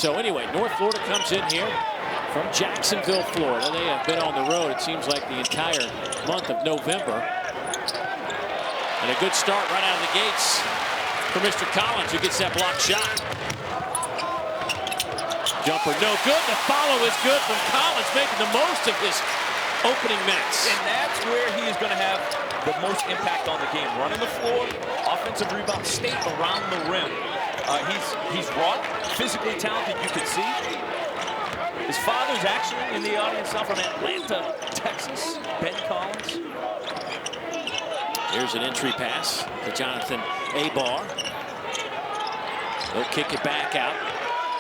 So anyway, North Florida comes in here from Jacksonville, Florida. They have been on the road, it seems like, the entire month of November. And a good start right out of the gates for Mr. Collins, who gets that block shot. Jumper no good. The follow is good from Collins, making the most of his opening minutes. And that's where he is going to have the most impact on the game. Running the floor, offensive rebound, stay around the rim. He's raw, physically talented, you can see. His father's actually in the audience now from Atlanta, Texas, Ben Collins. Here's an entry pass to Jonathan Abar. They'll kick it back out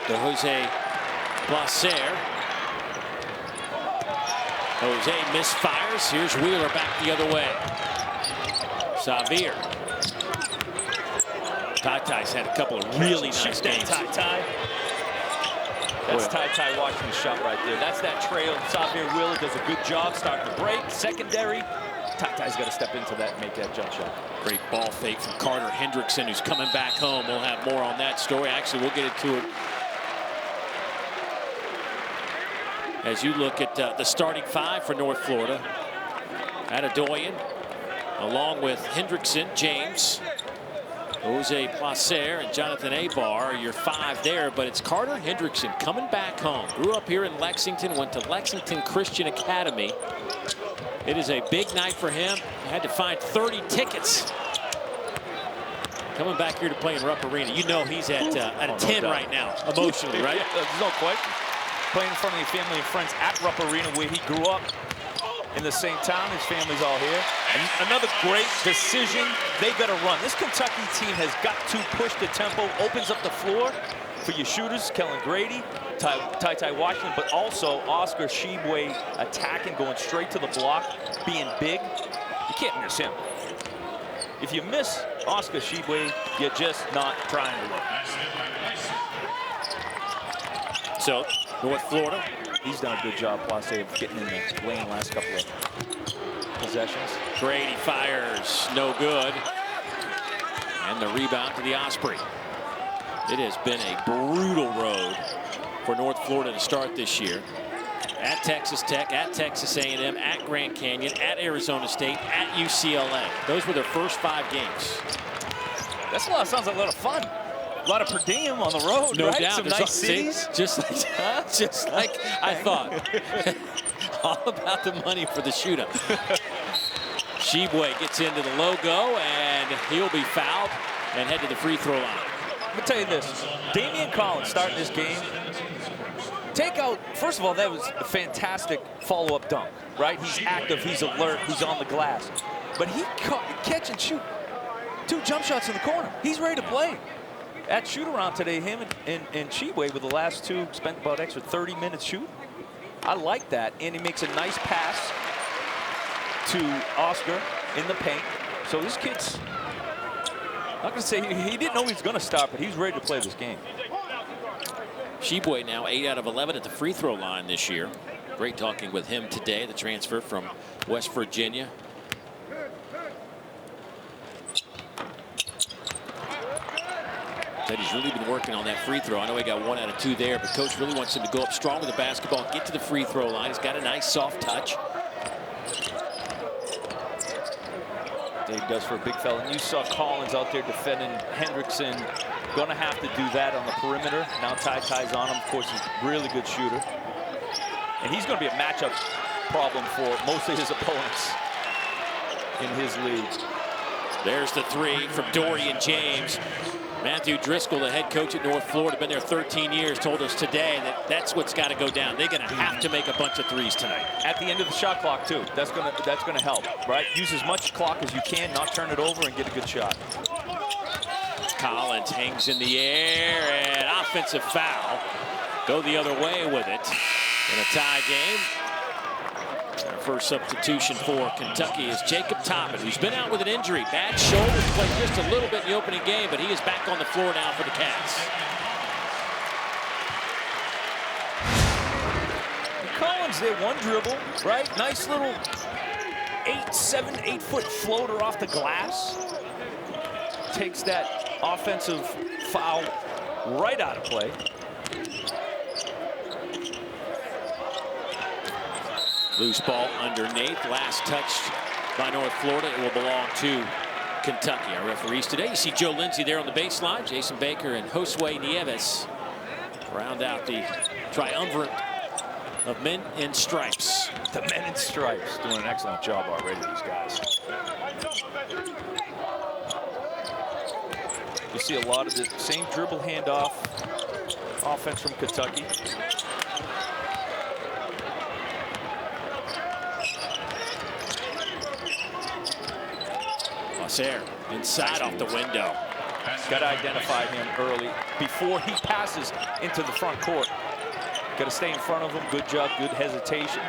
to Jose Placer. Jose misfires. Here's Wheeler back the other way. Xavier. Ty-Ty's had a couple of really nice games. Ty-Ty. That's Ty-Ty watching the shot right there. That's that trail. Xavier Wheeler does a good job starting the break. Secondary. Ty-Ty's got to step into that and make that jump shot. Great ball fake from Carter Hendrickson, who's coming back home. We'll have more on that story. Actually, we'll get into it as you look at the starting five for North Florida. Adedoyan, along with Hendrickson, James, Jose Placer, and Jonathan Abar are your five there, but it's Carter Hendrickson coming back home. Grew up here in Lexington, went to Lexington Christian Academy. It is a big night for him. He had to find 30 tickets. Coming back here to play in Rupp Arena. You know he's at a 10 right now, emotionally, right? There's no question. Playing in front of your family and friends at Rupp Arena, where he grew up in the same town. His family's all here. And another great decision. They got to run. This Kentucky team has got to push the tempo, opens up the floor for your shooters, Kellen Grady, Ty-Ty Washington, but also Oscar Tshiebwe attacking, going straight to the block, being big. You can't miss him. If you miss Oscar Tshiebwe, you're just not trying to win. So, North Florida. He's done a good job, Place, of getting in the lane last couple of possessions. Grady fires, no good. And the rebound to the Osprey. It has been a brutal road for North Florida to start this year. At Texas Tech, at Texas A&M, at Grand Canyon, at Arizona State, at UCLA. Those were their first 5 games. That's a lot. Sounds like a lot of fun. A lot of per diem on the road, no right? doubt. Some nice cities. Just like I thought. All about the money for the shooter. Tshiebwe gets into the logo, and he'll be fouled and head to the free throw line. Let me tell you this. Damian Collins starting this game. Take out, first of all, that was a fantastic follow-up dunk, right? He's active, he's alert, he's on the glass. But he catch and shoot 2 jump shots in the corner. He's ready to play. At shoot-around today, him and Tshiebwe with the last 2 spent about extra 30 minutes shooting. I like that, and he makes a nice pass to Oscar in the paint. So this kid's, I'm not going to say he didn't know he was going to start, but he's ready to play this game. Tshiebwe now 8 out of 11 at the free throw line this year. Great talking with him today, the transfer from West Virginia. Said he's really been working on that free throw. I know he got 1 out of 2 there, but coach really wants him to go up strong with the basketball and get to the free throw line. He's got a nice soft touch. Dave does for a big fella. And you saw Collins out there defending Hendrickson. Going to have to do that on the perimeter. Now Ty-Ty's on him. Of course, he's a really good shooter. And he's going to be a matchup problem for most of his opponents in his league. There's the 3 from Dorian James. Matthew Driscoll, the head coach at North Florida, been there 13 years, told us today that that's what's got to go down. They're going to have to make a bunch of threes tonight. At the end of the shot clock, too. That's gonna help, right? Use as much clock as you can, not turn it over, and get a good shot. Collins hangs in the air, and offensive foul. Go the other way with it in a tie game. Our first substitution for Kentucky is Jacob Toppin, who's been out with an injury. Bad shoulder, played just a little bit in the opening game, but he is back on the floor now for the Cats. Collins there, 1 dribble, right? Nice little 8 foot floater off the glass. Takes that offensive foul right out of play. Loose ball underneath. Last touched by North Florida. It will belong to Kentucky. Our referees today, you see Joe Lindsay there on the baseline. Jason Baker and Josue Nieves round out the triumvirate of men in stripes. The men in stripes doing an excellent job already, these guys. You see a lot of the same dribble handoff offense from Kentucky. There, inside off the window. Got to identify him early before he passes into the front court. Got to stay in front of him. Good job, good hesitation.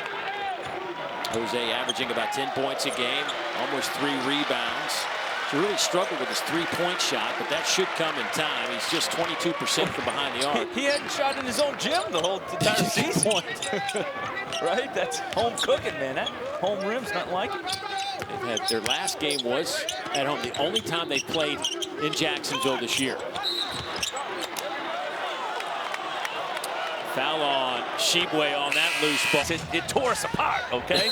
Jose averaging about 10 points a game, almost 3 rebounds. He really struggled with his 3-point shot, but that should come in time. He's just 22% from behind the arc. He hadn't shot in his own gym the whole entire season. Right? That's home cooking, man. That home rim's nothing like it. Their last game was at home. The only time they played in Jacksonville this year. Foul on Shibwe on that loose ball. It tore us apart, okay?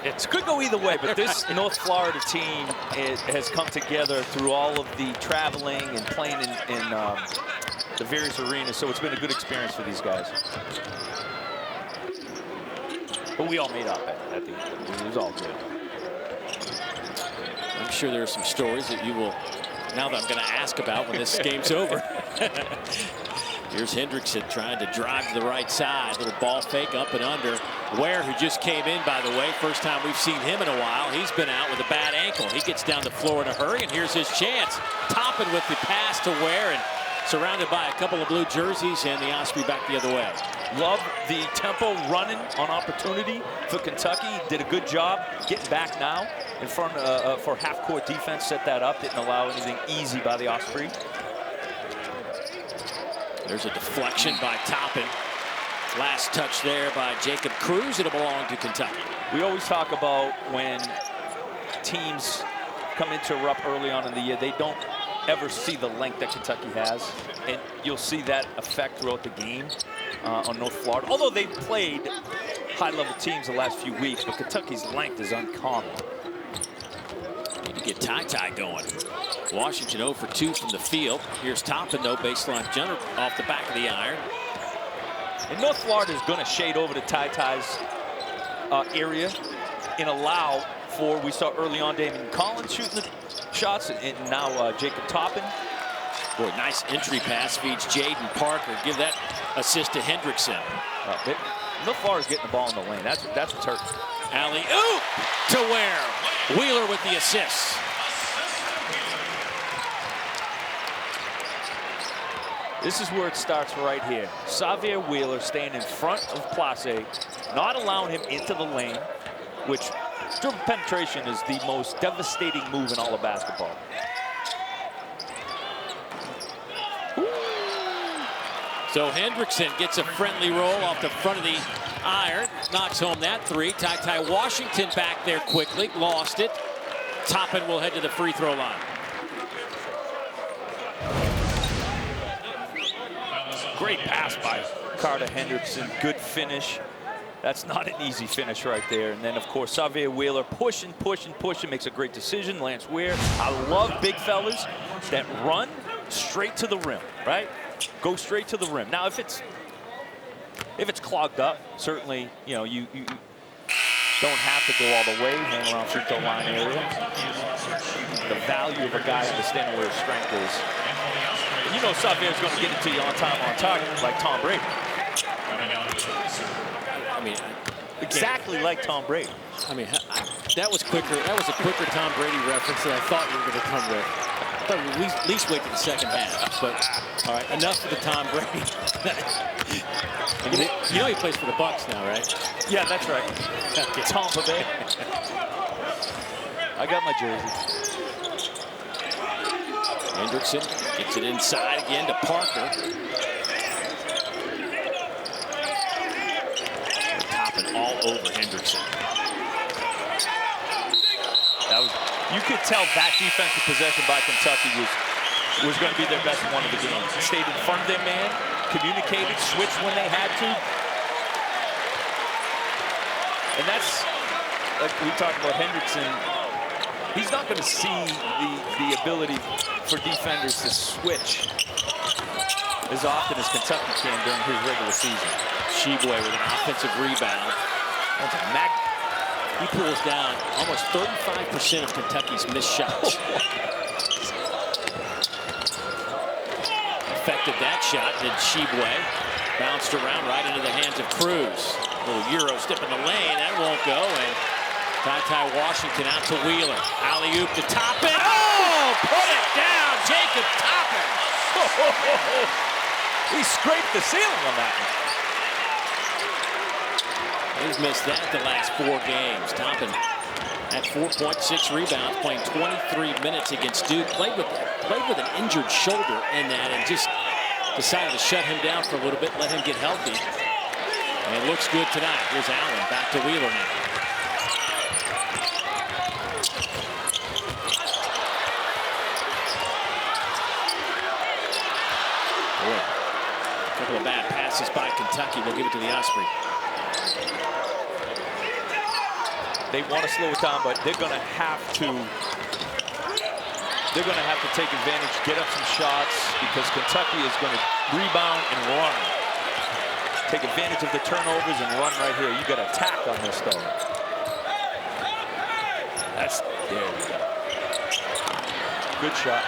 It could go either way, but this North Florida team has come together through all of the traveling and playing in the various arenas, so it's been a good experience for these guys. But we all made up at the end. It was all good. I'm sure there are some stories that you will, now that I'm going to ask about when this game's over. Here's Hendrickson trying to drive to the right side. Little ball fake up and under. Ware, who just came in, by the way, first time we've seen him in a while. He's been out with a bad ankle. He gets down the floor in a hurry, and here's his chance. Toppin with the pass to Ware, and surrounded by a couple of blue jerseys, and the Osprey back the other way. Love the tempo running on opportunity for Kentucky. Did a good job getting back now in front for half-court defense. Set that up. Didn't allow anything easy by the Osprey. There's a deflection by Toppin. Last touch there by Jacob Cruz. It'll belong to Kentucky. We always talk about when teams come into a rut early on in the year, they don't ever see the length that Kentucky has, and you'll see that effect throughout the game on North Florida. Although they've played high-level teams the last few weeks, but Kentucky's length is uncommon. Need to get Ty going. Washington 0 for 2 from the field. Here's Toppin, though, baseline jumper off the back of the iron. And North Florida is going to shade over to Ty's area and allow for, we saw early on Damian Collins shooting the shots, and now Jacob Toppin. Boy, nice entry pass feeds Jaden Parker. Give that assist to Hendrickson. North Florida's getting the ball in the lane. That's what's hurting. Alley-oop to Ware. Wheeler with the assist. This is where it starts right here. Xavier Wheeler staying in front of Place, not allowing him into the lane, which dribble penetration is the most devastating move in all of basketball. So Hendrickson gets a friendly roll off the front of the iron, knocks home that 3. Ty Washington back there quickly, lost it. Toppin will head to the free throw line. Great pass by Carter Hendrickson, good finish. That's not an easy finish right there. And then, of course, Xavier Wheeler pushing, makes a great decision. Lance Ware, I love big fellas that run straight to the rim, right? Go straight to the rim. Now, if it's clogged up, certainly, you know, you don't have to go all the way, hang around free throw line area. The value of a guy understanding where his strength is. And you know Xavier's going to get it to you on time, on target, like Tom Brady. I mean, exactly like Tom Brady. I mean, that was quicker. That was a quicker Tom Brady reference than I thought you were going to come with. I thought we'd at least wait to the second half. But all right, enough for the Tom Brady. You know he plays for the Bucks now, right? Yeah, that's right. Okay. Tampa Bay. I got my jersey. Hendrickson gets it inside again to Parker. Toppin all over Hendrickson. You could tell that defensive possession by Kentucky was going to be their best one of the game. Stayed in front of their man, communicated, switched when they had to. And that's, like we talked about Hendrickson, he's not going to see the ability for defenders to switch as often as Kentucky can during his regular season. Sheboy with an offensive rebound. That's a magnet. He pulls down almost 35% of Kentucky's missed shots. Affected that shot, did Sheboy. Bounced around right into the hands of Cruz. Little Euro step in the lane, that won't go. And Ty Washington out to Wheeler. Alley-oop to Toppin. Oh, put it down, Jacob Toppin. He scraped the ceiling on that one. He's missed that the last 4 games. Toppin at 4.6 rebounds, playing 23 minutes against Duke. Played with an injured shoulder in that and just decided to shut him down for a little bit, let him get healthy. And it looks good tonight. Here's Allen back to Wheeler now. Boy, a couple of bad passes by Kentucky. They'll give it to the Osprey. They want to slow it down, but they're going to have to. They're going to have to take advantage, get up some shots, because Kentucky is going to rebound and run. Take advantage of the turnovers and run right here. You got to attack on this, though. That's there we go. Good shot.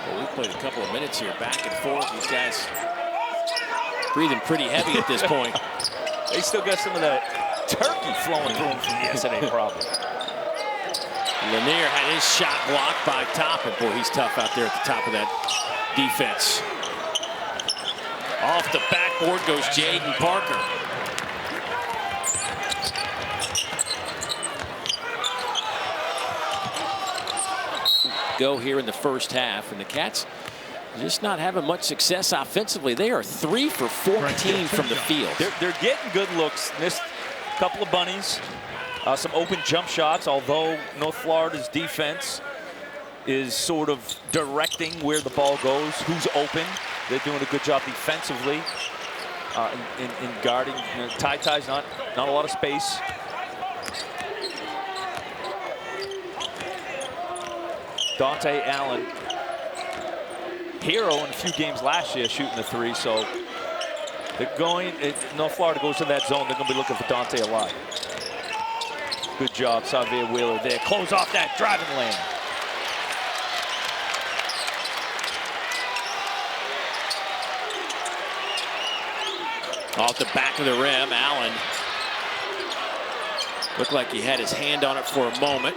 Well, we played a couple of minutes here, back and forth. These guys breathing pretty heavy at this point. They still got some of that turkey flowing through them from yesterday, probably. Lanier had his shot blocked by Toppin. Boy, he's tough out there at the top of that defense. Off the backboard goes Jaden Parker. Go here in the first half, and the Cats just not having much success offensively. They are 3 for 14 from the field. They're getting good looks. Missed a couple of bunnies, some open jump shots, although North Florida's defense is sort of directing where the ball goes, who's open. They're doing a good job defensively in guarding. You know, Ty's not a lot of space. Dante Allen, hero in a few games last year shooting the 3, so they're going, North Florida goes to that zone, they're going to be looking for Dante a lot. Good job, Xavier Wheeler there. Close off that driving lane. Off the back of the rim, Allen looked like he had his hand on it for a moment.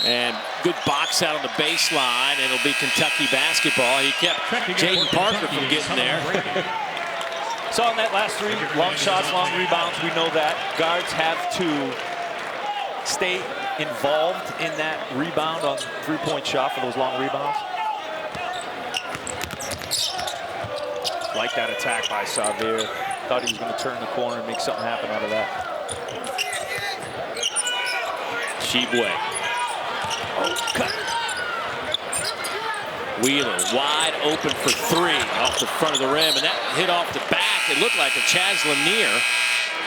And good box out on the baseline. It'll be Kentucky basketball. He kept Jaden Parker from getting there. Saw in that last 3 long shots, long rebounds. We know that guards have to stay involved in that rebound on 3-point shot for those long rebounds. Like that attack by Xavier. Thought he was going to turn the corner and make something happen out of that. Sheboy. Oh, cut. Wheeler wide open for 3 off the front of the rim, and that hit off the back. It looked like a Chaz Lanier,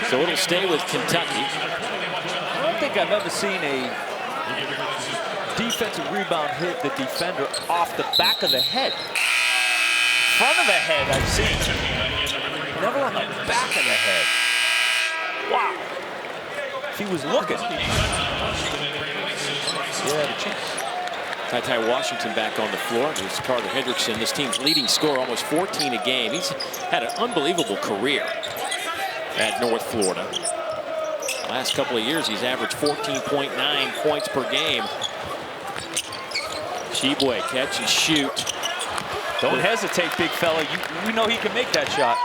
so it'll stay with Kentucky. I don't think I've ever seen a defensive rebound hit the defender off the back of the head. Front of the head I've seen. Never on the back of the head. Wow. If he was looking. Yeah, the chance. Ty Washington back on the floor. There's Carter Hendrickson, this team's leading scorer, almost 14 a game. He's had an unbelievable career at North Florida. Last couple of years, he's averaged 14.9 points per game. Sheboy, catch and shoot. Don't hesitate, big fella. You know he can make that shot.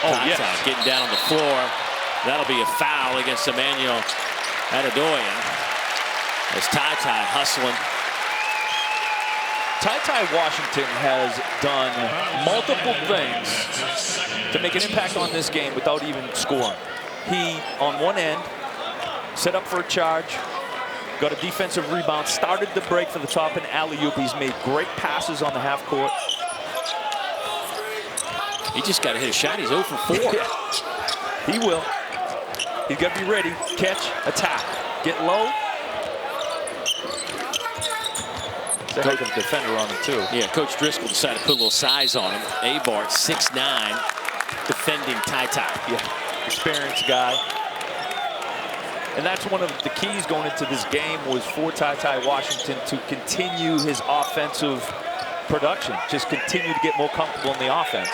Oh, yes. Getting down on the floor. That'll be a foul against Emmanuel Adedoyan. As Ty hustling. Ty Washington has done multiple things to make an impact on this game without even scoring. He, on one end, set up for a charge, got a defensive rebound, started the break for the top and alley-oop. He's made great passes on the half court. He just got to hit a shot. He's 0 for 4. Yeah. He will. He's got to be ready. Catch, attack, get low. There's a heck of a defender on him, too. Yeah, Coach Driscoll decided to put a little size on him. Abart, 6'9", defending Ty. Yeah, experienced guy. And that's one of the keys going into this game was for Ty Washington to continue his offensive production. Just continue to get more comfortable in the offense.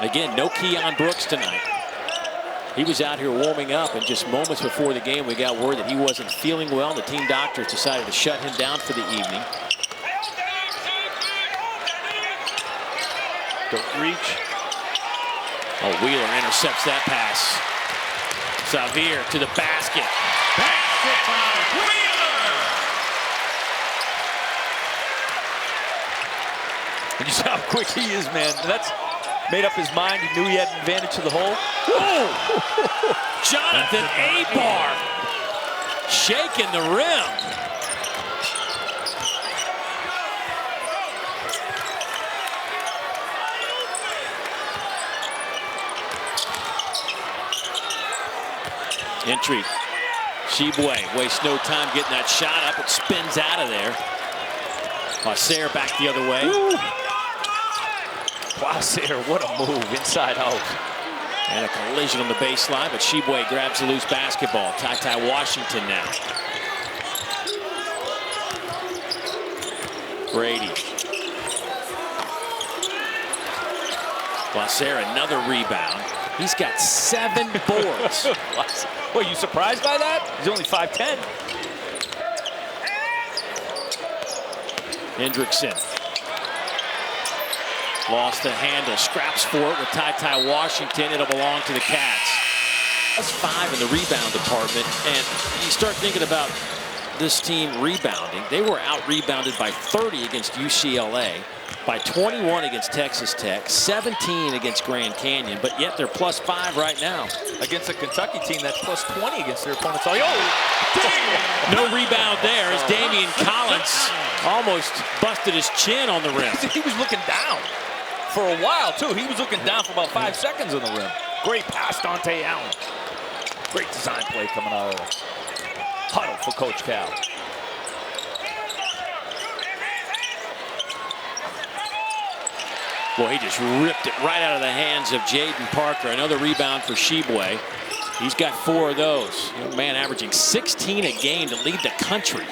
Again, no Keon Brooks tonight. He was out here warming up, and just moments before the game, we got word that he wasn't feeling well. The team doctors decided to shut him down for the evening. Don't reach. Oh, Wheeler intercepts that pass. Xavier to the basket. Basket by Wheeler! And you see how quick he is, man. That's made up his mind. He knew he had an advantage to the hole. Whoa! Jonathan Abar shaking the rim. Entry. Shibwe wastes no time getting that shot up. It spins out of there. Passer back the other way. Passer, what a move, inside out. And a collision on the baseline, but Shibwe grabs the loose basketball. Ty Washington now. Brady. Passer, another rebound. He's got 7 boards. Well, you surprised by that? He's only 5'10". Hendrickson. Lost the handle, scraps for it with Ty Washington. It'll belong to the Cats. That's 5 in the rebound department, and you start thinking about this team rebounding. They were out-rebounded by 30 against UCLA, by 21 against Texas Tech, 17 against Grand Canyon, but yet they're +5 right now. Against a Kentucky team that's +20 against their opponents. Oh, no rebound there as Damian Collins almost busted his chin on the rim. He was looking down for a while, too. He was looking down for about 5 seconds on the rim. Great pass, Dante Allen. Great design play coming out of the huddle for Coach Cal. Boy, he just ripped it right out of the hands of Jaden Parker. Another rebound for Shibwe. He's got 4 of those. Young man averaging 16 a game to lead the country.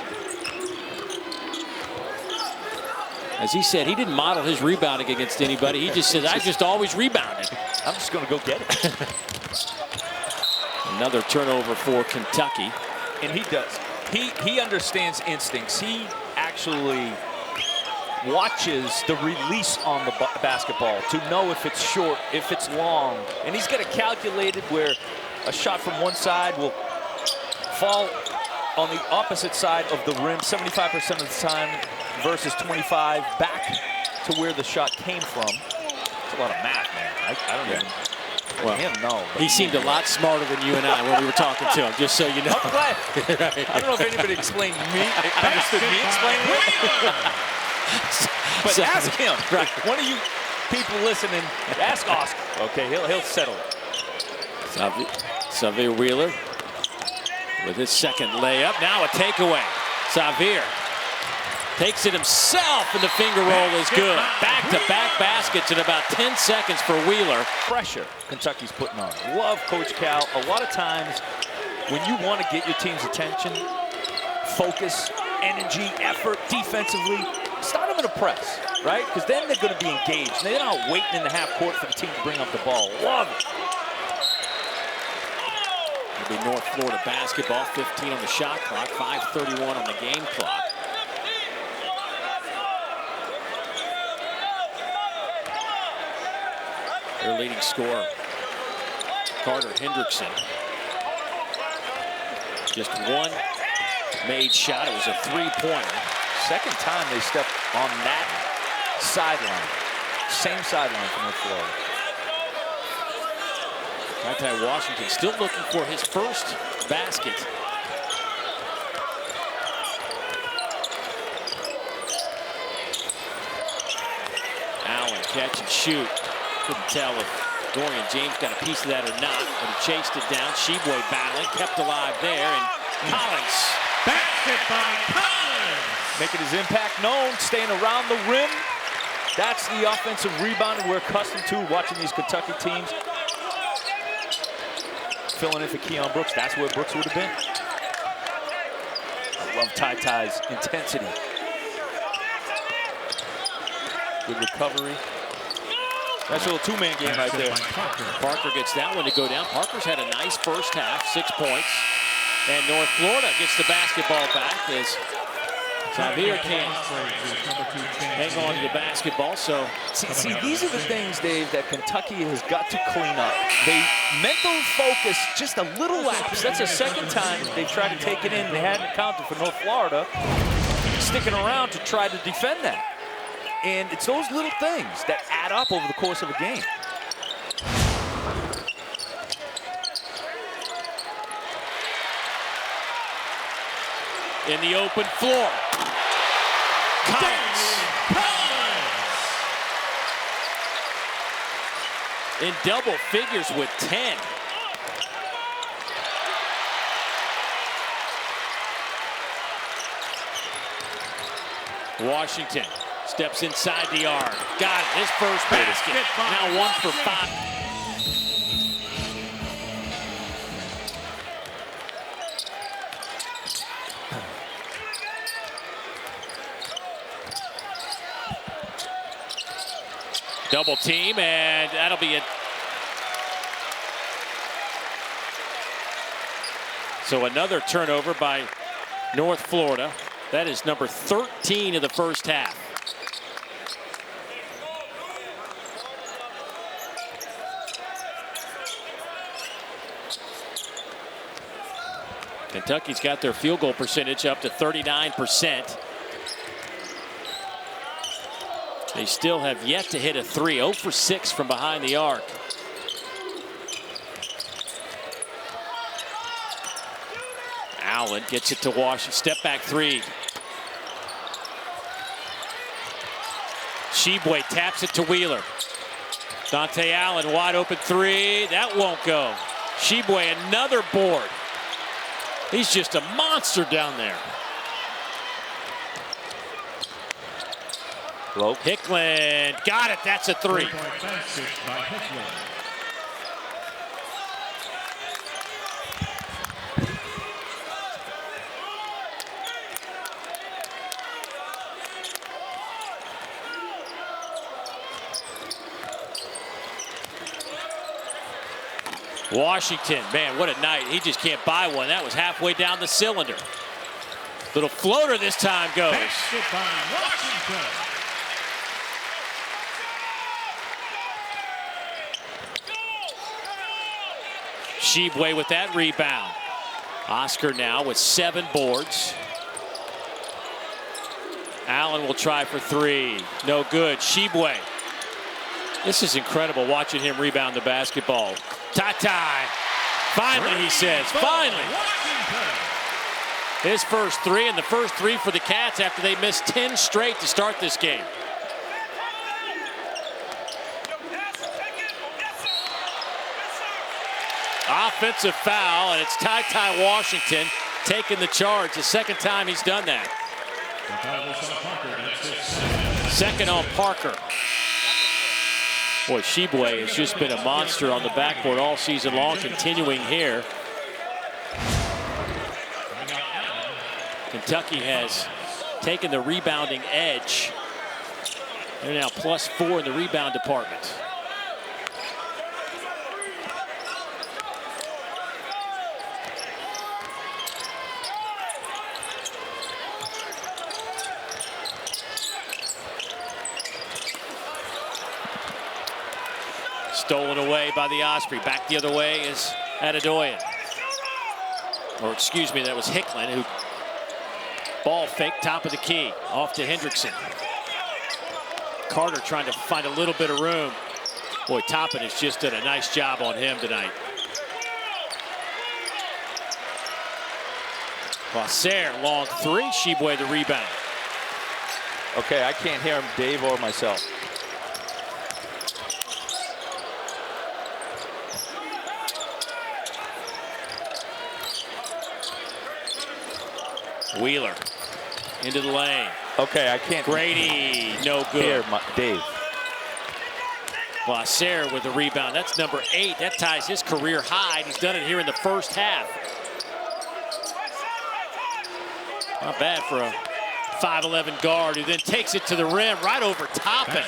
As he said, he didn't model his rebounding against anybody. He just said, I just always rebounded. I'm just going to go get it. Another turnover for Kentucky. And he does. He understands instincts. He actually watches the release on the basketball to know if it's short, if it's long. And he's got it calculated where a shot from one side will fall on the opposite side of the rim 75% of the time versus 25 back to where the shot came from. It's a lot of math, man. I don't even... Well, him, no. He seemed a lot smarter than you and I when we were talking to him, just so you know. I'm glad. Right. I don't know if anybody explained understood me explaining it. But so, ask him. Right. One of you people listening, ask Oscar. Okay, he'll settle it. Xavier Wheeler with his second layup. Now a takeaway. Xavier takes it himself, and the finger roll is good. Back-to-back baskets in about 10 seconds for Wheeler. Pressure Kentucky's putting on. Love Coach Cal. A lot of times when you want to get your team's attention, focus, energy, effort, defensively, start them in a press, right? Because then they're going to be engaged. They're not waiting in the half court for the team to bring up the ball. Love it. It'll be North Florida basketball. 15 on the shot clock, 5:31 on the game clock. Their leading scorer, Carter Hendrickson. Just one made shot. It was a 3-pointer. Second time they stepped on that sideline. Same sideline for North Florida. Ty Washington still looking for his first basket. Allen, catch and shoot. Couldn't tell if Dorian James got a piece of that or not, but he chased it down. Sheboy battling, kept alive there, and Collins. Basket by Collins! Making his impact known, staying around the rim. That's the offensive rebounding we're accustomed to watching these Kentucky teams. Filling in for Keon Brooks, that's where Brooks would have been. I love Ty's intensity. Good recovery. Nice little two-man game right there. Parker gets that one to go down. Parker's had a nice first half, 6 points. And North Florida gets the basketball back as Xavier can't hang on to the basketball. So see, these are the things, Dave, that Kentucky has got to clean up. They mental focus, just a little lapse. That's the second time they've tried to take it in. They hadn't accounted for North Florida sticking around to try to defend that. And it's those little things that add up over the course of a game. in the open floor. Collins. In double figures with 10. Washington steps inside the arc. Got it, his first basket. Now 1 for 5. Double team, and that'll be it. So another turnover by North Florida. That is number 13 of the first half. Kentucky's got their field goal percentage up to 39%. They still have yet to hit a 3. 0 for 6 from behind the arc. Allen gets it to Washington. Step back 3. Sheboy taps it to Wheeler. Dante Allen wide open 3. That won't go. Sheboy another board. He's just a monster down there. Hicklin got it. That's a 3. Washington, man, what a night. He just can't buy one. That was halfway down the cylinder. Little floater this time goes. Basket by Washington. Sheboy with that rebound. Oscar now with 7 boards. Allen will try for 3. No good. Sheboy. This is incredible watching him rebound the basketball. Ty. Finally, he says. Finally. His first 3, and the first 3 for the Cats after they missed 10 straight to start this game. Offensive foul, and it's Ty Washington taking the charge. The second time he's done that. Second on Parker. Boy, Sheboy has just been a monster on the backboard all season long, continuing here. Kentucky has taken the rebounding edge. They're now +4 in the rebound department. Stolen away by the Osprey. Back the other way is Adedoyan. Or excuse me, that was Hicklin who ball fake, top of the key. Off to Hendrickson. Carter trying to find a little bit of room. Boy, Toppin has just done a nice job on him tonight. Placer, long three. Shibwe the rebound. Okay, I can't hear him, Dave or myself. Wheeler into the lane. Okay, I can't. Grady, no good. Hear Dave. Placer with the rebound. That's number 8. That ties his career high. He's done it here in the first half. Not bad for a 5'11" guard who then takes it to the rim right over top it.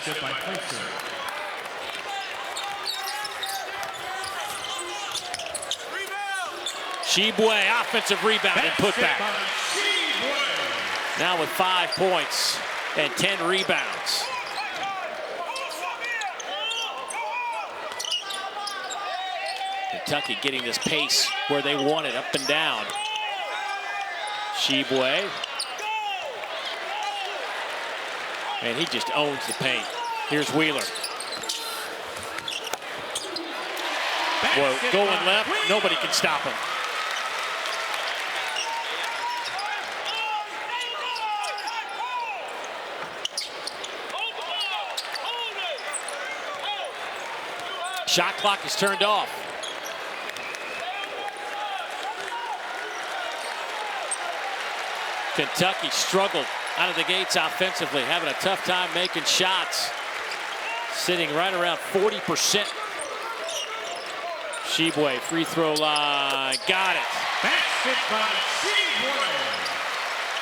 Shibwe, offensive rebound and putback. Now with 5 points and 10 rebounds. Kentucky getting this pace where they want it, up and down. Shibwe. And he just owns the paint. Here's Wheeler. Boy, going left, nobody can stop him. Shot clock is turned off. Kentucky struggled out of the gates offensively, having a tough time making shots. Sitting right around 40%. Shibwe, free throw line, got it. Basket by Shibwe.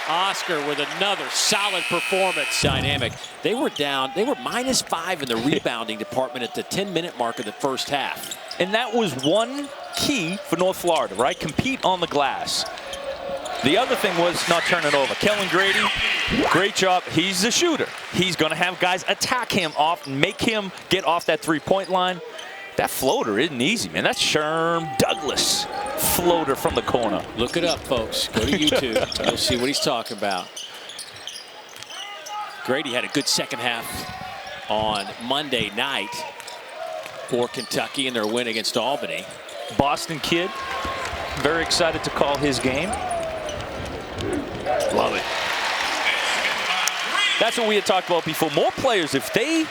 Oscar with another solid performance. Dynamic. They were down, they were -5 in the rebounding department at the 10-minute mark of the first half. And that was one key for North Florida, right? Compete on the glass. The other thing was not turning over. Kellen Grady, great job. He's the shooter. He's going to have guys attack him off and make him get off that three-point line. That floater isn't easy, man. That's Sherm Douglas floater from the corner. Look it up, folks. Go to YouTube. You'll see what he's talking about. Grady had a good second half on Monday night for Kentucky in their win against Albany. Boston kid, very excited to call his game. Love it. That's what we had talked about before. More players, if they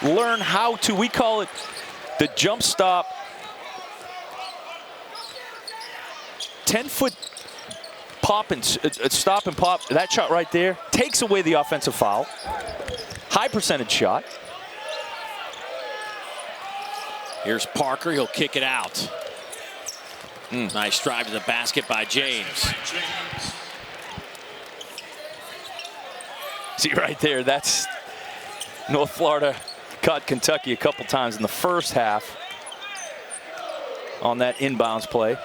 learn how to, we call it the jump stop, 10-foot pop and stop and pop. That shot right there takes away the offensive foul. High percentage shot. Here's Parker. He'll kick it out. Nice drive to the basket by James. See right there, that's North Florida caught Kentucky a couple times in the first half on that inbounds play.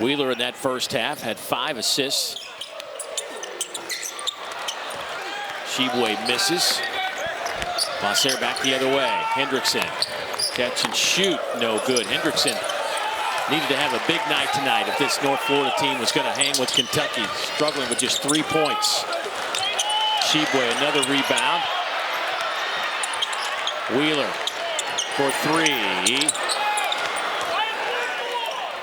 Wheeler in that first half had 5 assists. Shibwe misses. Placer back the other way. Hendrickson, catch and shoot, no good. Hendrickson needed to have a big night tonight if this North Florida team was going to hang with Kentucky. Struggling with just 3 points. Shibwe, another rebound. Wheeler for 3.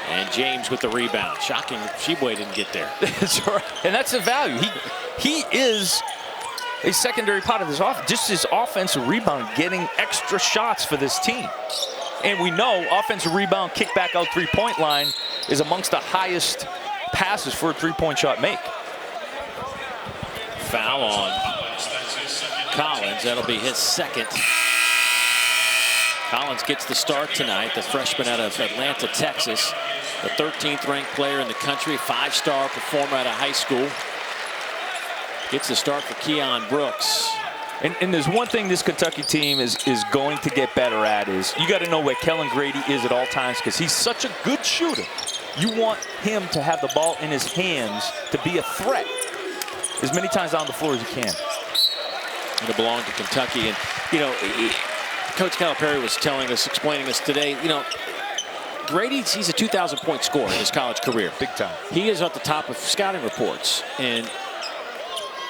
And James with the rebound. Shocking, Shibwe didn't get there. That's right. And that's the value. He is a secondary part of this offense. Just his offensive rebound, getting extra shots for this team. And we know offensive rebound, kick back out three-point line is amongst the highest passes for a three-point shot make. Foul on Collins. That'll be his second. Collins gets the start tonight, the freshman out of Atlanta, Texas. The 13th ranked player in the country, 5-star performer out of high school. Gets the start for Keon Brooks. And there's one thing this Kentucky team is going to get better at is you got to know where Kellen Grady is at all times because he's such a good shooter. You want him to have the ball in his hands to be a threat as many times down the floor as he can. It'll belong to Kentucky. And, you know, Coach Calipari was telling us, explaining us today, you know, Grady, he's a 2,000-point scorer in his college career. Big time. He is at the top of scouting reports. And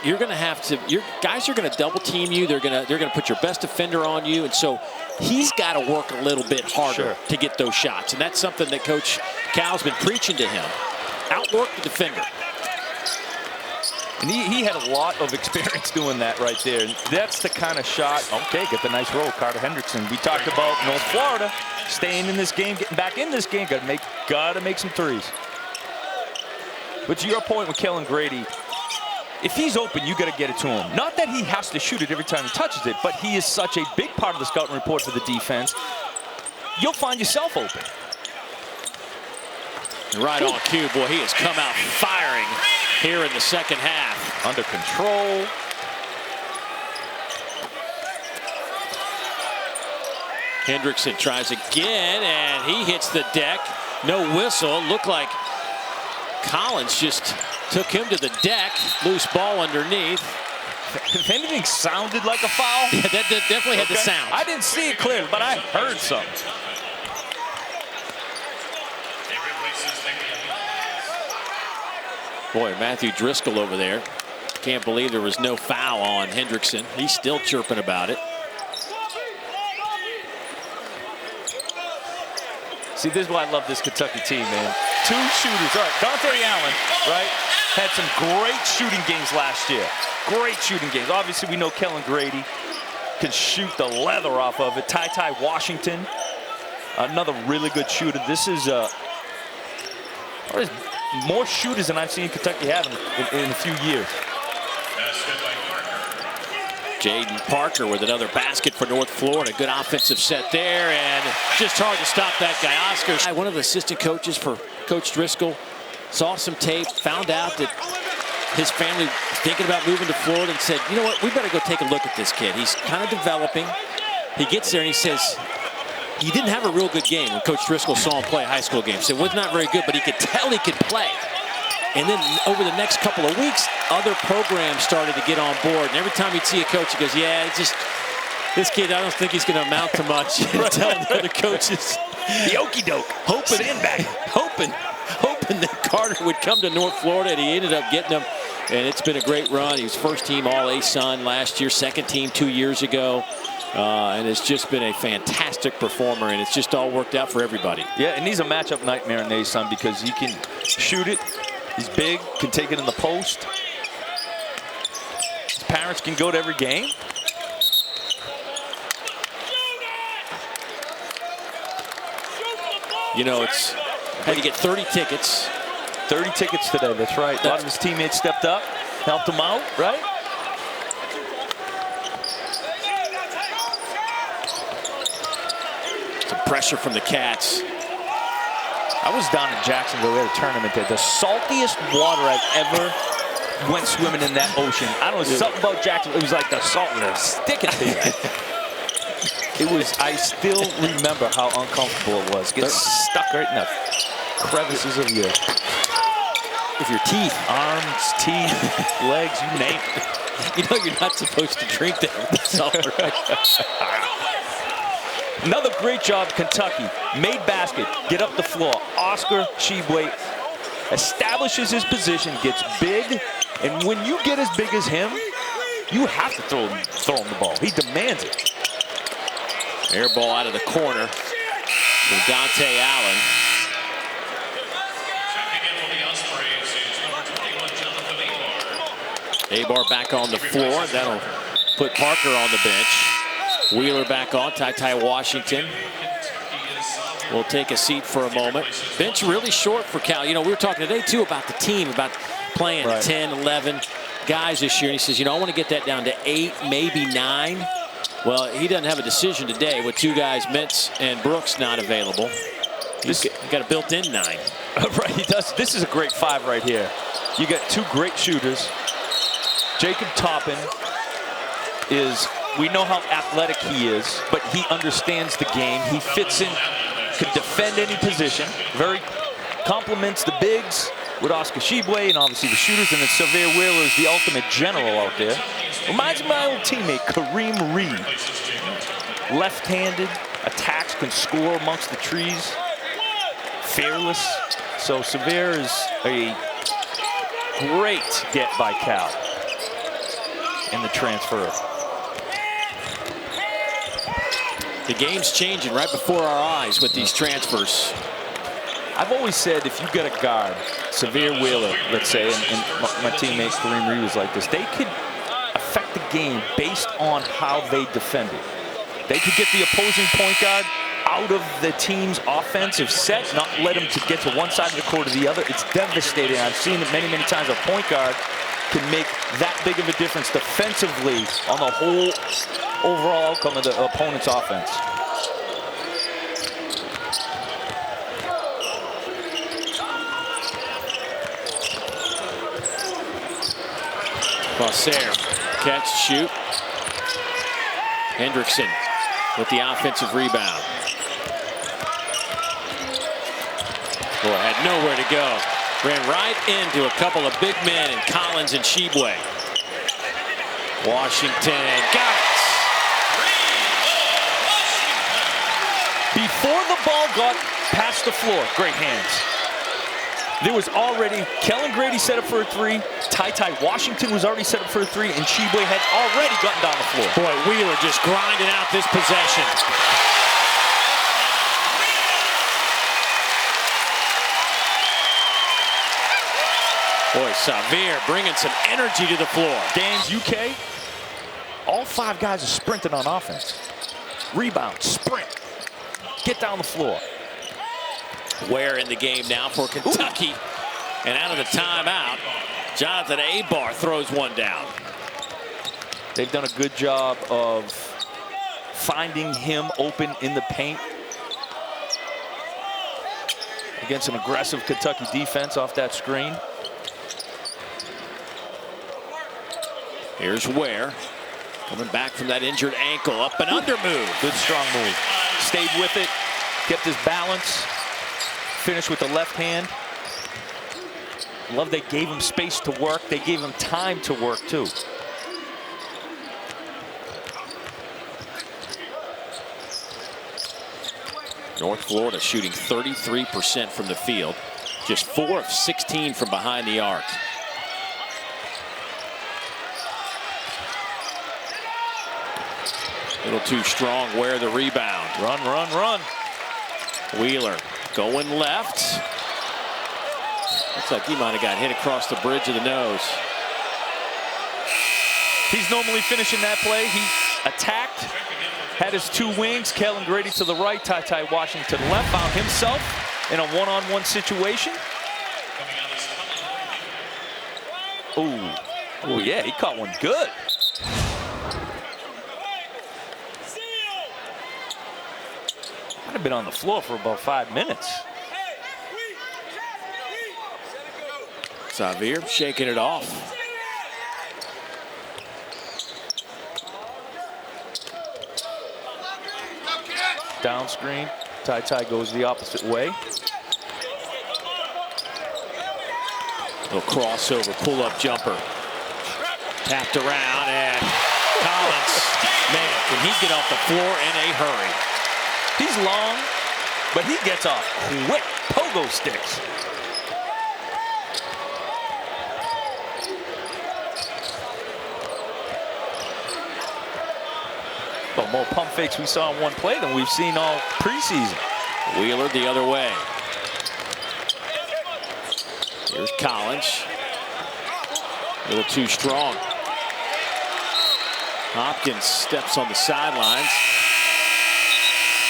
you're going to have to. Your guys are going to double team you. They're going to put your best defender on you, and so he's got to work a little bit harder to get those shots. And that's something that Coach Cal's been preaching to him. Outwork the defender. And he had a lot of experience doing that right there. That's the kind of shot. Okay, get the nice roll, Carter Hendrickson. We talked about North Florida staying in this game, getting back in this game. Got to make some threes. But to your point with Kellen Grady, if he's open, you got to get it to him. Not that he has to shoot it every time he touches it, but he is such a big part of the scouting report for the defense. You'll find yourself open. Right on cue, boy, he has come out firing here in the second half. Under control. Hendrickson tries again, and he hits the deck. No whistle. Looked like Collins just took him to the deck. Loose ball underneath. If anything sounded like a foul. Yeah, that definitely had the sound. I didn't see it clearly, but I heard something. Boy, Matthew Driscoll over there. Can't believe there was no foul on Hendrickson. He's still chirping about it. See, this is why I love this Kentucky team, man. Two shooters. All right, Dante Allen, right, had some great shooting games last year. Great shooting games. Obviously, we know Kellen Grady can shoot the leather off of it. Ty Washington, another really good shooter. This is more shooters than I've seen Kentucky have in a few years. Jaden Parker with another basket for North Florida. Good offensive set there, and just hard to stop that guy. Oscar, one of the assistant coaches for Coach Driscoll, saw some tape, found out that his family was thinking about moving to Florida, and said, you know what, we better go take a look at this kid. He's kind of developing. He gets there and he says, he didn't have a real good game when Coach Driscoll saw him play a high school game. So it was not very good, but he could tell he could play. And then over the next couple of weeks, other programs started to get on board. And every time he'd see a coach, he goes, yeah, it's just, this kid, I don't think he's going to amount to much. Telling the other coaches. The okey doke. Hoping that Carter would come to North Florida, and he ended up getting him. And it's been a great run. He was first team All-ASUN last year, second team 2 years ago. And it's just been a fantastic performer, and it's just all worked out for everybody. Yeah, and he's a matchup nightmare in ASUN because he can shoot it. He's big, can take it in the post. His parents can go to every game. You know, it's had to get 30 tickets. 30 tickets today, that's right. A lot of his teammates stepped up, helped him out, right? Some pressure from the Cats. I was down in Jacksonville at a tournament there. The saltiest water I've ever went swimming in that ocean. I don't know, something about Jacksonville. It was like the salt was sticking to you. It was, I still remember how uncomfortable it was. Gets stuck right in the crevices of your teeth. Arms, teeth, legs, you name it. You know you're not supposed to drink that with the salt, right? Another great job, Kentucky. Made basket, get up the floor. Oscar Tshiebwe establishes his position, gets big, and when you get as big as him, you have to throw him the ball. He demands it. Air ball out of the corner from Dante Allen. Abar back on the floor. That'll put Parker on the bench. Wheeler back on. Ty Washington will take a seat for a moment. Bench really short for Cal. You know, we were talking today, too, about the team, about playing 10, 11 guys this year. And he says, you know, I want to get that down to 8, maybe 9. Well, he doesn't have a decision today with 2 guys, Mintz and Brooks, not available. He's got a built-in 9. Right, he does. This is a great 5 right here. You got 2 great shooters. Jacob Toppin is, we know how athletic he is, but he understands the game. He fits in, can defend any position. Very complements the bigs with Oscar Tshiebwe and obviously the shooters. And then Sylvain Wheeler is the ultimate general out there. Reminds me of my old teammate, Kareem Reed. Left-handed, attacks, can score amongst the trees. Fearless. So Sevier is a great get by Cal. in the transfer. The game's changing right before our eyes with these transfers. I've always said if you get a guard, Severe Wheeler, let's say, and my teammate Kareem Reed was like this, they could affect the game based on how they defended. They could get the opposing point guard out of the team's offensive set, not let him to get to one side of the court or the other. It's devastating. I've seen it many, many times. A point guard can make that big of a difference defensively on the whole overall outcome of the opponent's offense. Passer, catch, shoot. Hendrickson with the offensive rebound. Boy, had nowhere to go. Ran right into a couple of big men in Collins and Shibwe. Washington got it. Before the ball got past the floor, great hands. There was already, Kellen Grady set up for a three, Ty Washington was already set up for a three, and Shibwe had already gotten down the floor. Boy, Wheeler just grinding out this possession. Boy, Xavier bringing some energy to the floor. Games UK, all 5 guys are sprinting on offense. Rebound, sprint, get down the floor. Ware in the game now for Kentucky. Ooh. And out of the timeout, Jonathan Abar throws one down. They've done a good job of finding him open in the paint against an aggressive Kentucky defense off that screen. Here's Ware coming back from that injured ankle. Up and under move. Good strong move. Stayed with it, kept his balance. Finished with the left hand. Love they gave him space to work. They gave him time to work too. North Florida shooting 33% from the field. Just 4 of 16 from behind the arc. A little too strong. Where the rebound. Run, run, run. Wheeler going left. Looks like he might have got hit across the bridge of the nose. He's normally finishing that play. He attacked, had his 2 wings. Kellen Grady to the right, Ty Washington to the left. Found himself in a one-on-one situation. Ooh. Oh yeah, he caught one good. Might have been on the floor for about 5 minutes. Xavier shaking it off. Down screen. Ty goes the opposite way. Little crossover, pull-up jumper. Tapped around, and Collins, man, can he get off the floor in a hurry? He's long, but he gets off quick. Pogo sticks. Well, more pump fakes we saw in one play than we've seen all preseason. Wheeler the other way. Here's Collins. A little too strong. Hopkins steps on the sidelines.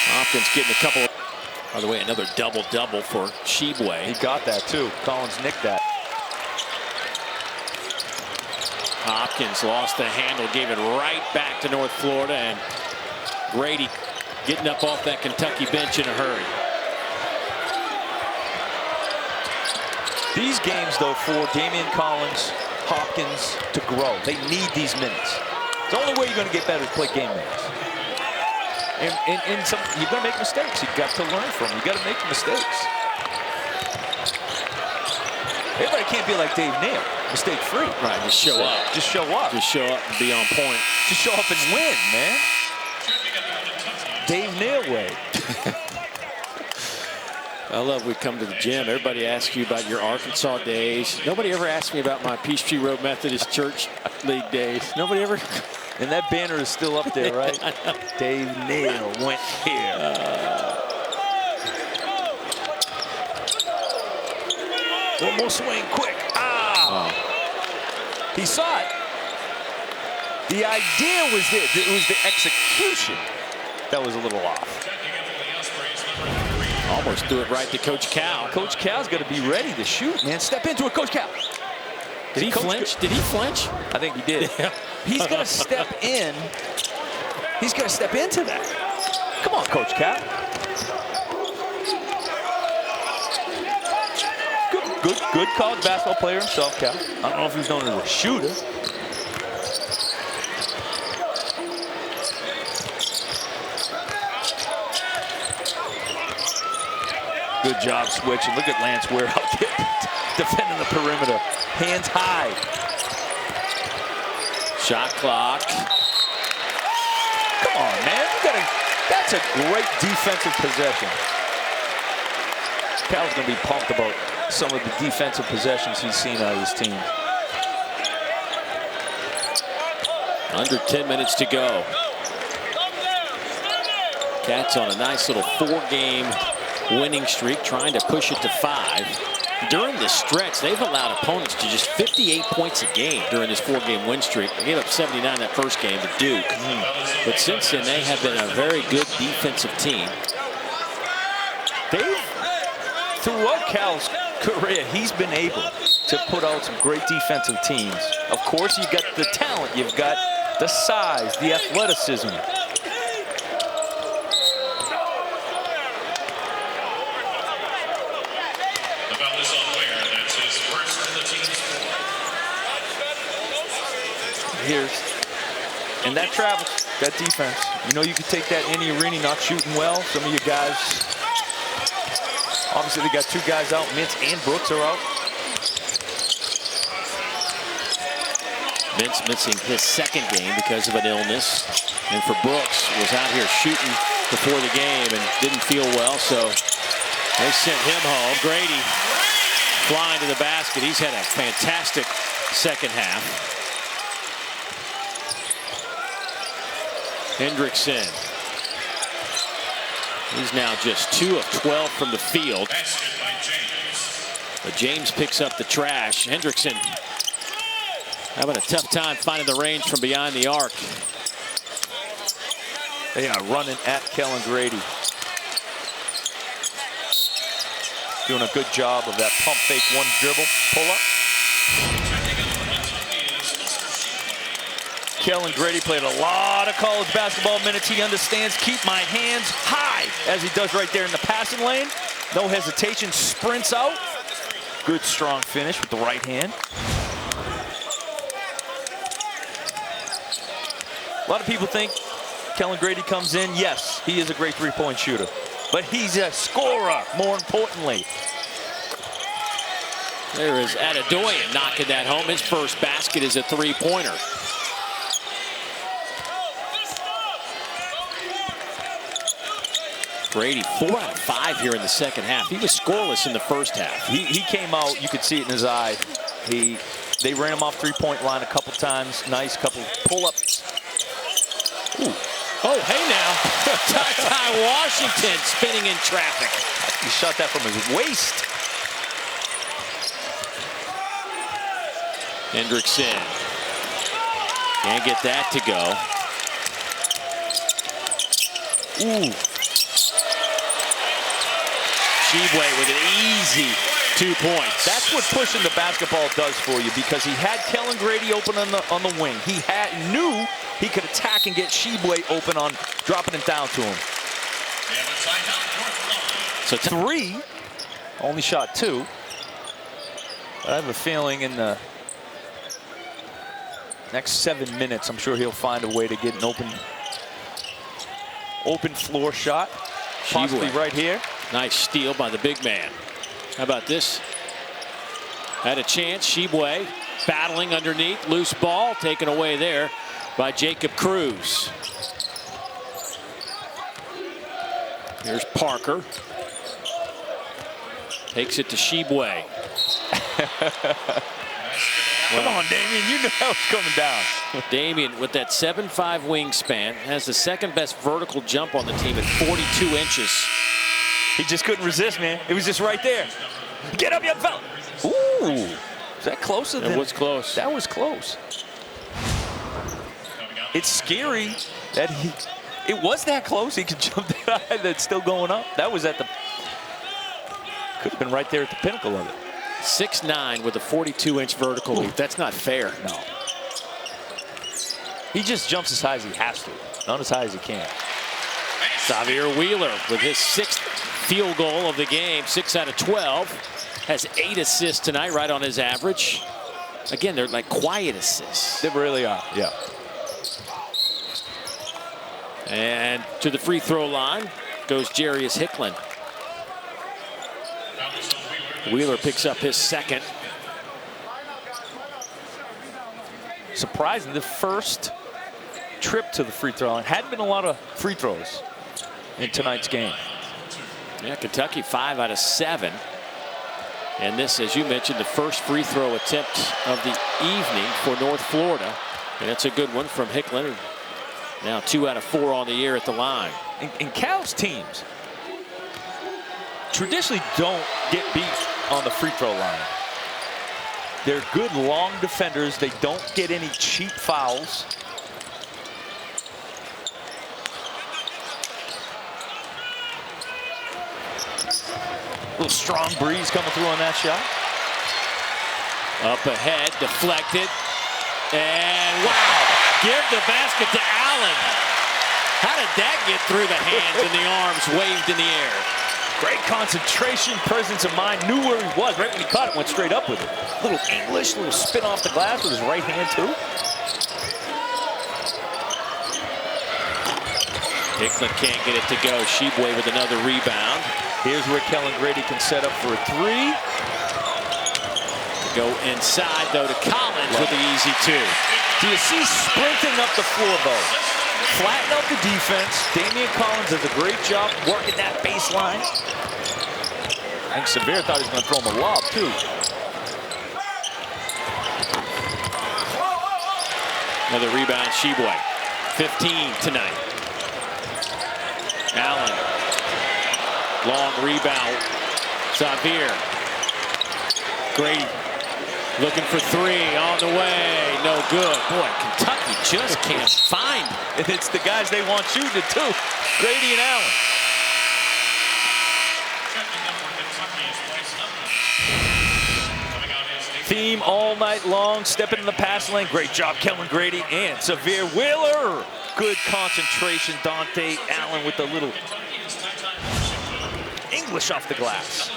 Hopkins getting a couple. By the way, another double-double for Shibwe. He got that too. Collins nicked that. Hopkins lost the handle, gave it right back to North Florida, and Grady getting up off that Kentucky bench in a hurry. These games, though, for Damian Collins, Hopkins to grow. They need these minutes. The only way you're going to get better is play game minutes. And you're going to make mistakes. You've got to learn from them. You've got to make mistakes. Everybody can't be like Dave Neal, mistake-free. Right, just show up. Just show up. Just show up and be on point. Just show up and win, man. Dave Neal way. I love we come to the gym. Everybody asks you about your Arkansas days. Nobody ever asked me about my Peachtree Road Methodist Church League days. Nobody ever. And that banner is still up there, right? Dave Neal went here. One more swing, quick. He saw it. The idea was there. It was the execution that was a little off. Almost threw it right to Coach Cal. Coach Cal's got to be ready to shoot, man. Step into it, Coach Cal. Did he flinch? Did he flinch? I think he did. He's got to step in. He's got to step into that. Come on, Coach Cal. Good college basketball player himself, Cal. I don't know if he's known as a shooter. Good job switching. Look at Lance Ware out there defending the perimeter. Hands high. Shot clock. Come on, man. That's a great defensive possession. Cal's going to be pumped about some of the defensive possessions he's seen out of his team. Under 10 minutes to go. Cats on a nice little 4-game winning streak, trying to push it to 5. During this stretch, they've allowed opponents to just 58 points a game during this 4-game win streak. They gave up 79 that first game to Duke. But since then, they have been a very good defensive team. Throughout Cal's career, he's been able to put out some great defensive teams. Of course, you've got the talent, you've got the size, the athleticism. And that travels, that defense. You know, you could take that any arena not shooting well. Some of you guys, obviously they got 2 guys out. Mintz and Brooks are out. Mintz missing his 2nd game because of an illness. And for Brooks, was out here shooting before the game and didn't feel well, so they sent him home. Grady flying to the basket. He's had a fantastic second half. Hendrickson. He's now just 2 of 12 from the field. But James picks up the trash. Hendrickson having a tough time finding the range from behind the arc. They are running at Kellen Grady. Doing a good job of that pump fake 1 dribble pull up. Kellen Grady played a lot of college basketball minutes. He understands keep my hands high, as he does right there in the passing lane. No hesitation, sprints out. Good strong finish with the right hand. A lot of people think Kellen Grady comes in. Yes, he is a great 3-point shooter, but he's a scorer, more importantly. There is Adedoyan knocking that home. His first basket is a 3-pointer. Grady 4 out of 5 here in the second half. He was scoreless in the first half. He came out, you could see it in his eye. They ran him off 3-point line a couple times. Nice couple pull-ups. Oh, hey now. Ty Washington spinning in traffic. He shot that from his waist. Hendrickson. Can't get that to go. Ooh. Shibwe with an easy 2 points. That's what pushing the basketball does for you, because he had Kellen Grady open on the wing. He knew he could attack and get Shibwe open on dropping it down to him. So 3, only shot 2. But I have a feeling in the next 7 minutes, I'm sure he'll find a way to get an open floor shot. Possibly right here. Nice steal by the big man. How about this? Had a chance. Shibwe battling underneath. Loose ball taken away there by Jacob Cruz. Here's Parker. Takes it to Shibwe. Come on, Damian. You know how it's coming down. Damian, with that 7'5" wingspan, has the second best vertical jump on the team at 42 inches. He just couldn't resist, man. It was just right there. Get up, young fella. Ooh. Is that closer than? It was close. That was close. It's scary that it was that close. He could jump that high. That's still going up. That was at the, could have been right there at the pinnacle of it. 6'9" with a 42-inch vertical leap. That's not fair. No. He just jumps as high as he has to, not as high as he can. Xavier Wheeler with his 6th field goal of the game, 6 out of 12. Has 8 assists tonight, right on his average. Again, they're like quiet assists. They really are, yeah. And to the free throw line goes Jarius Hicklin. Wheeler picks up his 2nd. Surprising, the first trip to the free throw line. Hadn't been a lot of free throws in tonight's game. Yeah, Kentucky 5 out of 7. And this, as you mentioned, the first free throw attempt of the evening for North Florida. And that's a good one from Hicklin. Now 2 out of 4 on the year at the line. And Cal's teams traditionally don't get beat on the free throw line. They're good long defenders. They don't get any cheap fouls. A little strong breeze coming through on that shot. Up ahead, deflected. And wow, give the basket to Allen. How did that get through the hands and the arms waved in the air? Great concentration, presence of mind, knew where he was. Right when he caught it, went straight up with it. Little English, little spin off the glass with his right hand, too. Hicklin can't get it to go. Shibwe with another rebound. Here's where Kellen Grady can set up for a 3. Go inside, though, to Collins with the easy 2. Do you see sprinting up the floor, though? Flatten out the defense. Damian Collins does a great job working that baseline. I think Sevier thought he was going to throw him a lob, too. Another rebound, Shibwe. 15 tonight. Allen. Long rebound. Xavier. Grady looking for 3 on the way. No good. Boy, Kentucky just can't find. And it's the guys they want shooting it too. Grady and Allen. Theme all night long, stepping in the pass lane. Great job, Kellen Grady and Sevier Wheeler. Good concentration, Dante Allen with a little English off the glass.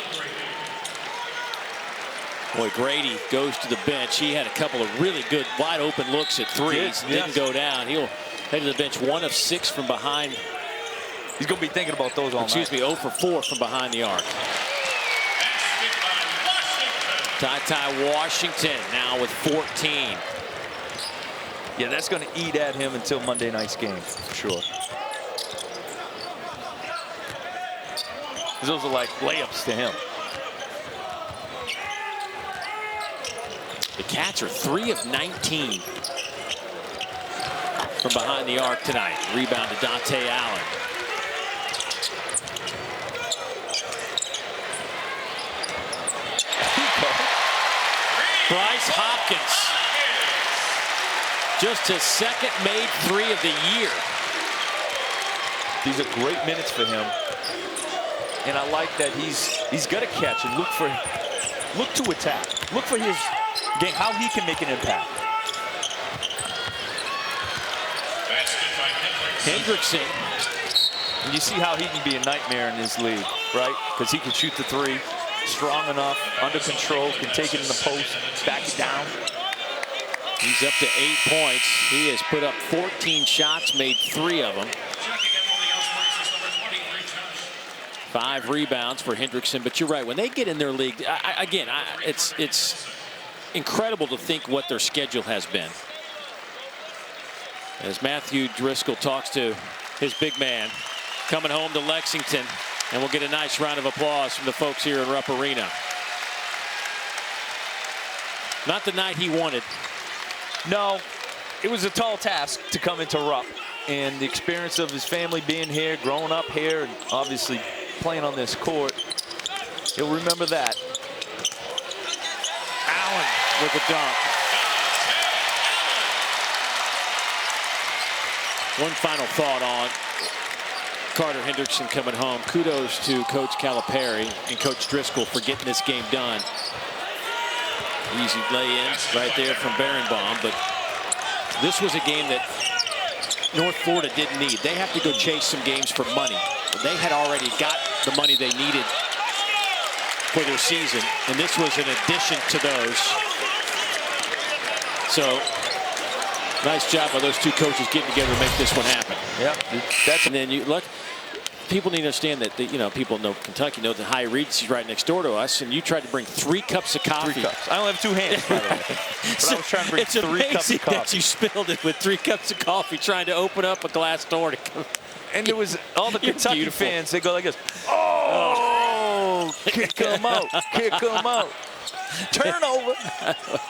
Boy, Grady goes to the bench. He had a couple of really good wide open looks at threes. Didn't go down. He'll head to the bench 1 of 6 from behind. He's going to be thinking about those all night. Excuse me, 0 for 4 from behind the arc. Ty Washington now with 14. Yeah, that's going to eat at him until Monday night's game, for sure. Those are like layups to him. The Cats are 3 of 19 from behind the arc tonight. Rebound to Dante Allen. Bryce Hopkins. Just his 2nd made 3 of the year. These are great minutes for him. And I like that he's got to catch and look to attack. Look for his game, how he can make an impact. Hendrickson. And you see how he can be a nightmare in this league, right? Because he can shoot the 3, strong enough, under control, can take it in the post, back it down. He's up to 8 points. He has put up 14 shots, made 3 of them. 5 rebounds for Hendrickson, but you're right. When they get in their league, it's incredible to think what their schedule has been. As Matthew Driscoll talks to his big man, coming home to Lexington. And we'll get a nice round of applause from the folks here in Rupp Arena. Not the night he wanted. No, it was a tall task to come into Rupp. And the experience of his family being here, growing up here, and obviously playing on this court, he'll remember that. Allen with the dunk. One final thought on Carter Hendrickson coming home. Kudos to Coach Calipari and Coach Driscoll for getting this game done. Easy lay-in right there from Berenbaum, but this was a game that North Florida didn't need. They have to go chase some games for money. They had already got the money they needed for their season, and this was an addition to those. So, nice job by those two coaches getting together to make this one happen. Yeah, and then you look. People need to understand that, you know, people know Kentucky, know the High Regency's right next door to us, and you tried to bring 3 cups of coffee. 3 cups. I only have 2 hands, by the way. But I was trying to bring 3 cups of coffee. That you spilled it with 3 cups of coffee trying to open up a glass door to come. And there was all the Kentucky fans, they go like this. Oh, kick them out, kick them out. Turnover.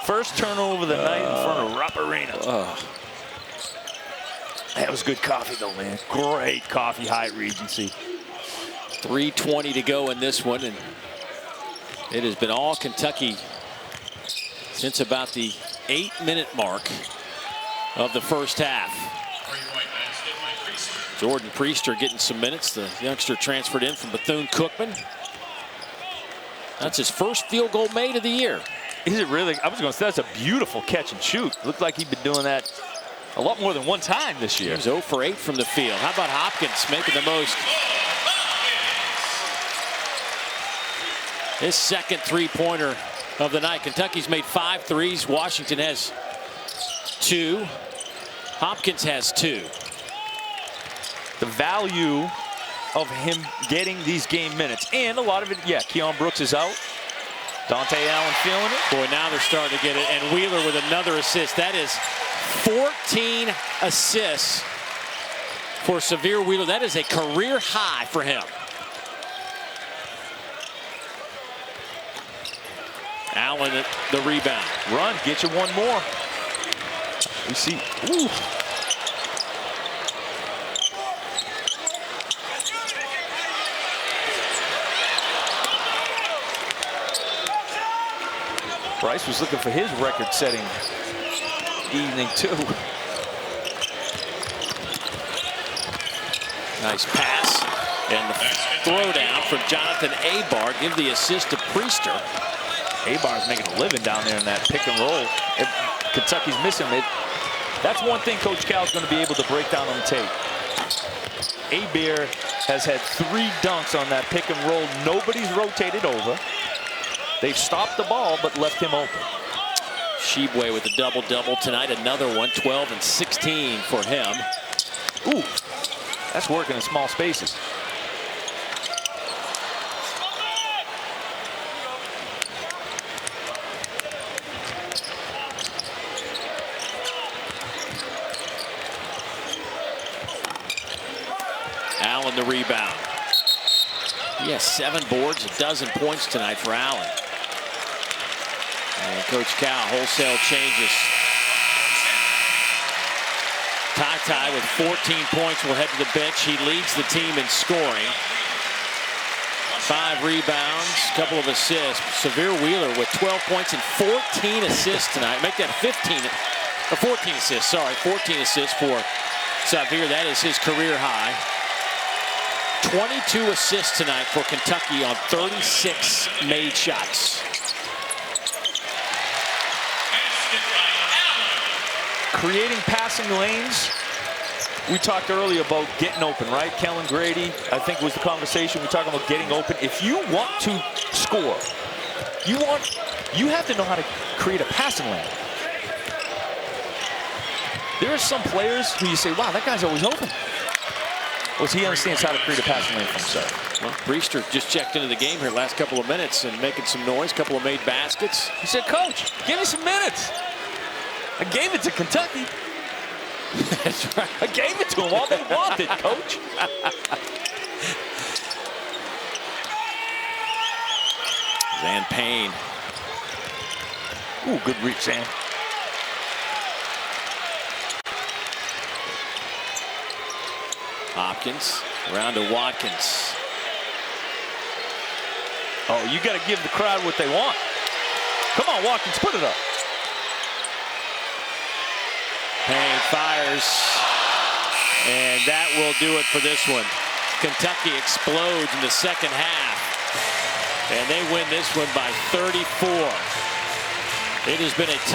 First turnover of the night in front of Rupp Arena. That was good coffee, though, man. Great coffee, High Regency. 3:20 to go in this one, and it has been all Kentucky since about the 8-minute mark of the first half. Jordan Priester getting some minutes. The youngster transferred in from Bethune-Cookman. That's his first field goal made of the year. Is it really? I was going to say that's a beautiful catch and shoot. Looked like he'd been doing that a lot more than one time this year. He was 0 for 8 from the field. How about Hopkins making the most? His second 3-pointer of the night. Kentucky's made 5 threes. Washington has 2. Hopkins has 2. The value of him getting these game minutes, and a lot of it, yeah, Keon Brooks is out. Dante Allen feeling it. Boy, now they're starting to get it. And Wheeler with another assist. That is 14 assists for Severe Wheeler. That is a career high for him. Allen at the rebound. Run, get you one more. We see, ooh. Bryce was looking for his record-setting evening, too. Nice pass. And the throwdown from Jonathan Abar. Give the assist to Priester. Abar's making a living down there in that pick and roll. If Kentucky's missing it. That's one thing Coach Cal's going to be able to break down on the tape. Abar has had 3 dunks on that pick and roll. Nobody's rotated over. They've stopped the ball, but left him open. Shebue with a double-double tonight. Another one, 12 and 16 for him. Ooh, that's working in small spaces. Allen the rebound. He has 7 boards, a dozen points tonight for Allen. And Coach Cal, wholesale changes. Ty with 14 points will head to the bench. He leads the team in scoring. 5 rebounds, a couple of assists. Severe Wheeler with 12 points and 14 assists tonight. Make that 15, or 14 assists, sorry. 14 assists for Severe. That is his career high. 22 assists tonight for Kentucky on 36 made shots. Creating passing lanes. We talked earlier about getting open, right? Kellen Grady, I think, was the conversation. We're talking about getting open. If you want to score, you have to know how to create a passing lane. There are some players who you say, wow, that guy's always open. Well, he understands how to create a passing lane for himself. Well, Priester just checked into the game here last couple of minutes and making some noise, couple of made baskets. He said, Coach, give me some minutes. I gave it to Kentucky. That's right. I gave it to them all they wanted, Coach. And Payne. Ooh, good reach, Sam. Hopkins around to Watkins. Oh, you got to give the crowd what they want. Come on, Watkins, put it up. Payne fires, and that will do it for this one. Kentucky explodes in the second half, and they win this one by 34. It has been a